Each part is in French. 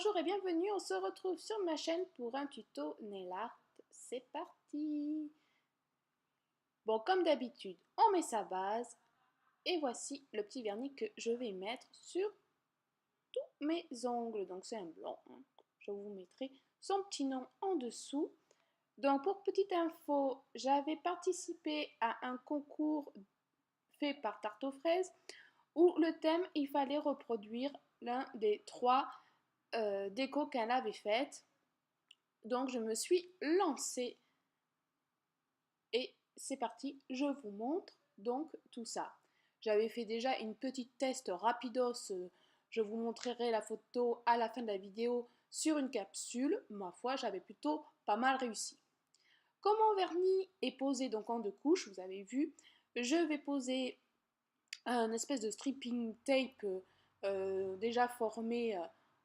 Bonjour et bienvenue, on se retrouve sur ma chaîne pour un tuto nail art. C'est parti! Bon, comme d'habitude, on met sa base et voici le petit vernis que je vais mettre sur tous mes ongles. Donc c'est un blanc, hein. Je vous mettrai son petit nom en dessous. Donc pour petite info, j'avais participé à un concours fait par Tarte aux fraises où le thème, il fallait reproduire l'un des trois déco qu'elle avait faite. Donc je me suis lancée et c'est parti, je vous montre donc tout ça. J'avais fait déjà une petite test rapidos, je vous montrerai la photo à la fin de la vidéo sur une capsule. Ma foi, j'avais plutôt pas mal réussi. Comme mon vernis est posé donc en deux couches, vous avez vu, je vais poser un espèce de stripping tape déjà formé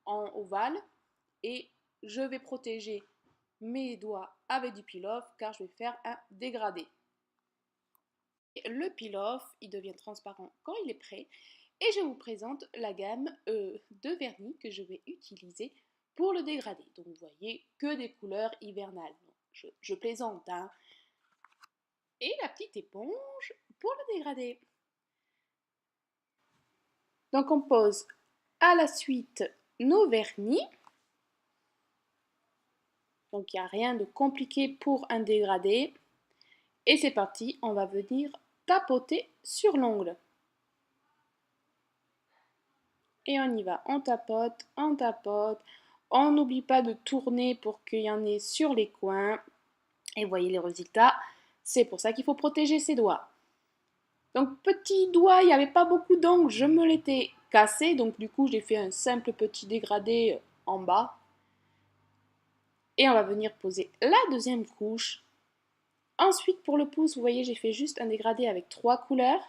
en ovale et je vais protéger mes doigts avec du peel-off car je vais faire un dégradé. Le peel-off, il devient transparent quand il est prêt et je vous présente la gamme de vernis que je vais utiliser pour le dégradé. Donc vous voyez que des couleurs hivernales. Je plaisante, hein. Et la petite éponge pour le dégradé. Donc on pose à la suite nos vernis. Donc il n'y a rien de compliqué pour un dégradé. Et c'est parti, on va venir tapoter sur l'ongle. Et on y va, on tapote, on tapote. On n'oublie pas de tourner pour qu'il y en ait sur les coins. Et voyez les résultats, c'est pour ça qu'il faut protéger ses doigts. Donc petit doigt, il n'y avait pas beaucoup d'ongles, je me l'étais cassé. Donc du coup, j'ai fait un simple petit dégradé en bas. Et on va venir poser la deuxième couche. Ensuite, pour le pouce, vous voyez, j'ai fait juste un dégradé avec trois couleurs.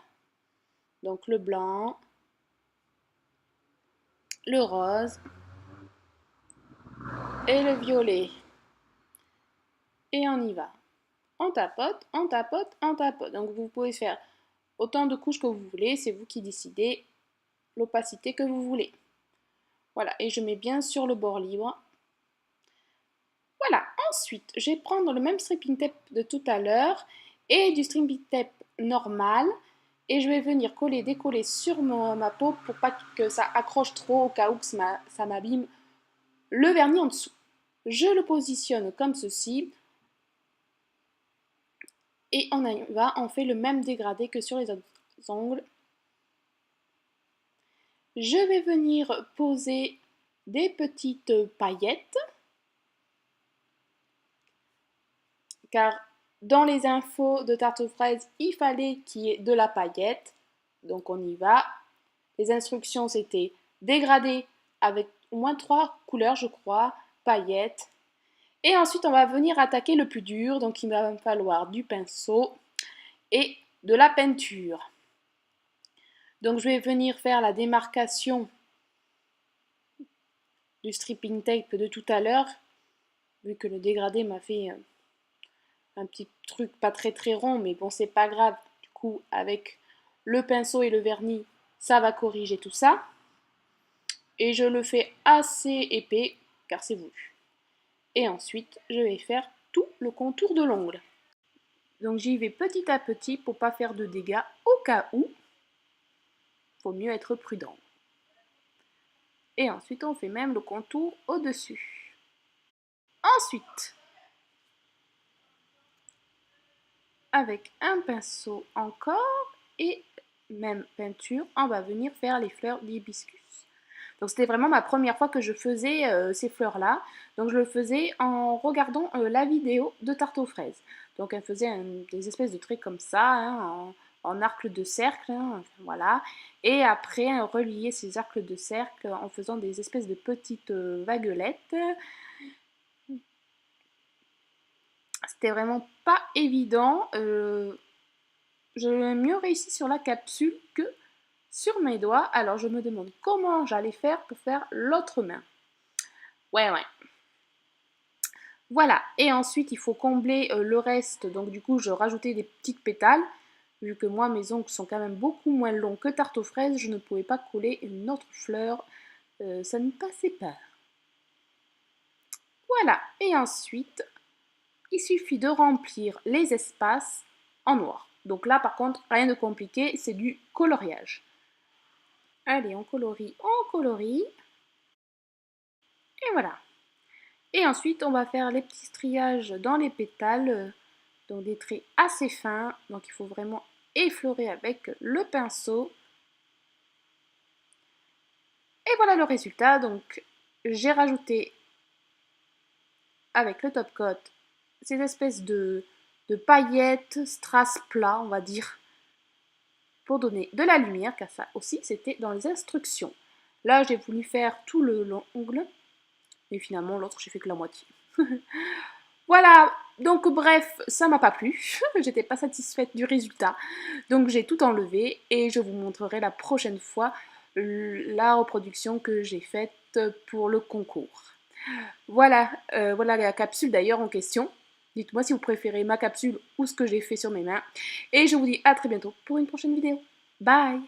Donc le blanc, le rose et le violet. Et on y va. On tapote, on tapote, on tapote. Donc vous pouvez faire autant de couches que vous voulez, c'est vous qui décidez l'opacité que vous voulez. Voilà, et je mets bien sur le bord libre. Voilà, ensuite, je vais prendre le même stripping tape de tout à l'heure et du stripping tape normal. Et je vais venir coller, décoller sur ma peau pour pas que ça accroche trop au cas où que ça m'abîme le vernis en dessous. Je le positionne comme ceci. Et on y va, on fait le même dégradé que sur les autres ongles. Je vais venir poser des petites paillettes. Car dans les infos de tarte aux fraises, il fallait qu'il y ait de la paillette. Donc on y va. Les instructions, c'était dégradé avec au moins 3 couleurs, je crois, paillettes. Et ensuite, on va venir attaquer le plus dur. Donc il va me falloir du pinceau et de la peinture. Donc je vais venir faire la démarcation du stripping tape de tout à l'heure, vu que le dégradé m'a fait un petit truc pas très rond, mais bon, c'est pas grave. Du coup, avec le pinceau et le vernis, ça va corriger tout ça. Et je le fais assez épais, car c'est voulu. Et ensuite, je vais faire tout le contour de l'ongle. Donc j'y vais petit à petit pour pas faire de dégâts au cas où. Faut mieux être prudent. Et ensuite, on fait même le contour au-dessus. Ensuite, avec un pinceau encore et même peinture, on va venir faire les fleurs d'hibiscus. Donc c'était vraiment ma première fois que je faisais ces fleurs-là. Donc je le faisais en regardant la vidéo de Tarte aux fraises. Donc elle faisait des espèces de traits comme ça, hein, en arc de cercle, hein, enfin, voilà. Et après, relier ces arcs de cercle en faisant des espèces de petites vaguelettes. C'était vraiment pas évident. J'ai mieux réussi sur la capsule que sur mes doigts. Alors je me demande comment j'allais faire pour faire l'autre main. Ouais. Voilà. Et ensuite, il faut combler le reste. Donc du coup, je rajoutais des petites pétales. Vu que moi, mes ongles sont quand même beaucoup moins longs que tarte aux fraises, je ne pouvais pas coller une autre fleur. Ça ne passait pas. Voilà, et ensuite, il suffit de remplir les espaces en noir. Donc là, par contre, rien de compliqué, c'est du coloriage. Allez, on colorie. Et voilà. Et ensuite, on va faire les petits striages dans les pétales, donc des traits assez fins. Donc il faut vraiment effleurer avec le pinceau. Et voilà le résultat. Donc j'ai rajouté avec le top coat ces espèces de paillettes, strass plats, on va dire, pour donner de la lumière, car ça aussi c'était dans les instructions. Là, j'ai voulu faire tout le l'ongle, et finalement l'autre j'ai fait que la moitié. Voilà, donc bref, ça m'a pas plu, j'étais pas satisfaite du résultat, donc j'ai tout enlevé et je vous montrerai la prochaine fois la reproduction que j'ai faite pour le concours. Voilà, voilà la capsule d'ailleurs en question. Dites-moi si vous préférez ma capsule ou ce que j'ai fait sur mes mains. Et je vous dis à très bientôt pour une prochaine vidéo. Bye!